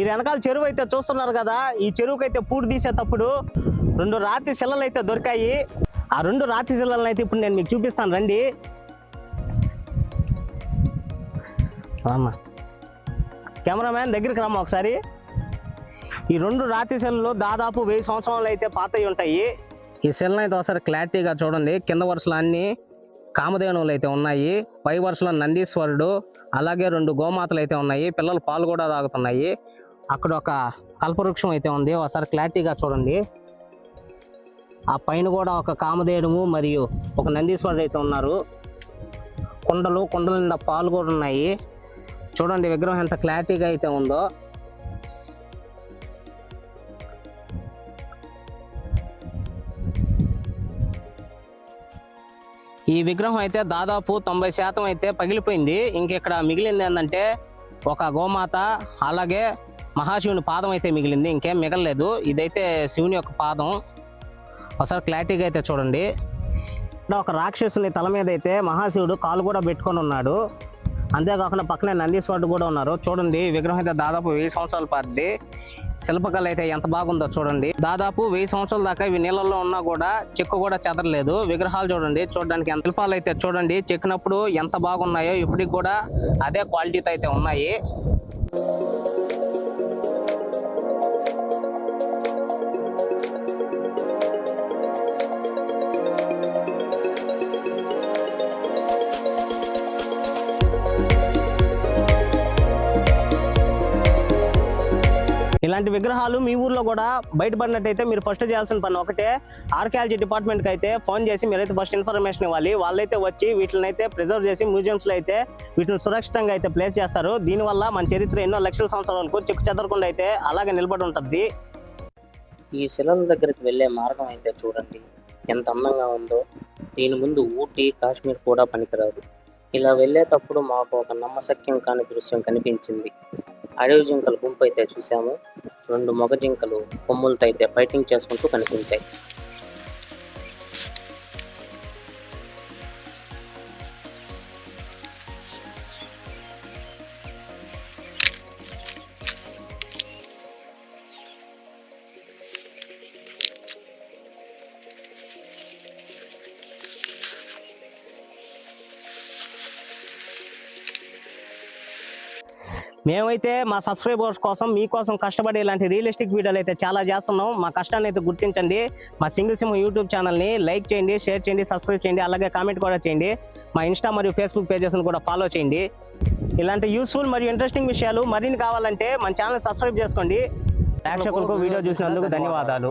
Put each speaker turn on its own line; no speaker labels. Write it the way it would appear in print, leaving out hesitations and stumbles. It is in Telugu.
మీరు వెనకాల చెరువు అయితే చూస్తున్నారు కదా, ఈ చెరువుకి అయితే పూడి తీసేటప్పుడు 2 రాతి శిలలు అయితే దొరికాయి. ఆ 2 రాతి శిలలను అయితే ఇప్పుడు నేను మీకు చూపిస్తాను, రండి. అమ్మా కెమెరామ్యాన్ దగ్గరికి రమ్మా ఒకసారి. ఈ 2 రాతి శిలలు దాదాపు 1000 సంవత్సరాలు అయితే పాతవి ఉంటాయి. ఈ శిలను అయితే ఒకసారి క్లారిటీగా చూడండి. కింద వరుసలు అన్ని కామధేనువులు అయితే ఉన్నాయి, పై వరుసలో నందీశ్వరుడు, అలాగే 2 గోమాతలు అయితే ఉన్నాయి, పిల్లలు పాలు కూడా తాగుతున్నాయి. అక్కడ ఒక కల్పవృక్షం అయితే ఉంది, ఒకసారి క్లారిటీగా చూడండి. ఆ పైన కూడా ఒక కామధేనువు మరియు ఒక నందీశ్వరుడు అయితే ఉన్నారు. కుండల నిండా పాలు కూడా ఉన్నాయి. చూడండి విగ్రహం ఎంత క్లారిటీగా అయితే ఉందో. ఈ విగ్రహం అయితే దాదాపు 90% అయితే పగిలిపోయింది. ఇంకెక్కడ మిగిలింది ఏంటంటే ఒక గోమాత, అలాగే మహాశివుని పాదం అయితే మిగిలింది, ఇంకేం మిగలలేదు. ఇదైతే శివుని యొక్క పాదం. ఒకసారి క్లారిటీగా అయితే చూడండి. ఇక్కడ ఒక రాక్షసుని తల మీద అయితే మహాశివుడు కాలు కూడా పెట్టుకొని ఉన్నాడు. అంతేకాకుండా పక్కనే నందీశ్వరుడు కూడా ఉన్నారు. చూడండి విగ్రహం అయితే దాదాపు 1000 సంవత్సరాలు పాతది. శిల్పకళ అయితే ఎంత బాగుందో చూడండి. దాదాపు 1000 సంవత్సరాల దాకా ఇవి నీళ్ళల్లో ఉన్నా కూడా చెక్కు కూడా చెదరలేదు. విగ్రహాలు చూడండి, చూడడానికి ఎంత శిల్పాలు అయితే చూడండి చెక్కినప్పుడు ఎంత బాగున్నాయో, ఇప్పటికి కూడా అదే క్వాలిటీతో అయితే ఉన్నాయి. ఇలాంటి విగ్రహాలు మీ ఊర్లో కూడా బయటపడినట్టయితే మీరు ఫస్ట్ చేయాల్సిన పని ఒకటే, ఆర్కియాలజీ డిపార్ట్మెంట్కి అయితే ఫోన్ చేసి మీరైతే ఫస్ట్ ఇన్ఫర్మేషన్ ఇవ్వాలి. వాళ్ళైతే వచ్చి వీటిని అయితే ప్రిజర్వ్ చేసి మ్యూజియంస్లో అయితే వీటిని సురక్షితంగా అయితే ప్లేస్ చేస్తారు. దీనివల్ల మన చరిత్ర ఎన్నో లక్షల సంవత్సరాల వరకు చెక్కు చెదరకుండా అయితే అలాగే నిలబడి ఉంటుంది.
ఈ శిలల దగ్గరికి వెళ్ళే మార్గం అయితే చూడండి ఎంత అందంగా ఉందో. దీని ముందు ఊటీ, కాశ్మీర్ కూడా పనికిరాదు. ఇలా వెళ్ళేటప్పుడు మాకు ఒక నమ్మశక్యం కాని దృశ్యం కనిపించింది. అడవి జింకల గుంపు అయితే చూసాము. 2 మగ జింకలు కొమ్ములతో అయితే ఫైటింగ్ చేసుకుంటూ కనిపించాయి.
మేమైతే మా సబ్స్క్రైబర్స్ కోసం, మీకోసం కష్టపడి ఇలాంటి రియలిస్టిక్ వీడియోలు అయితే చాలా చేస్తున్నాం. మా కష్టాన్ని అయితే గుర్తించండి. మా సింగిల్ సిమ్ యూట్యూబ్ ఛానల్ని లైక్ చేయండి, షేర్ చేయండి, సబ్స్క్రైబ్ చేయండి, అలాగే కామెంట్ కూడా చేయండి. మా ఇన్స్టా మరియు ఫేస్బుక్ పేజెస్ని కూడా ఫాలో చేయండి. ఇలాంటి యూస్ఫుల్ మరియు ఇంట్రెస్టింగ్ విషయాలు మరిన్ని కావాలంటే మన ఛానల్ సబ్స్క్రైబ్ చేసుకోండి. ప్రేక్షకులకు వీడియో చూసినందుకు ధన్యవాదాలు.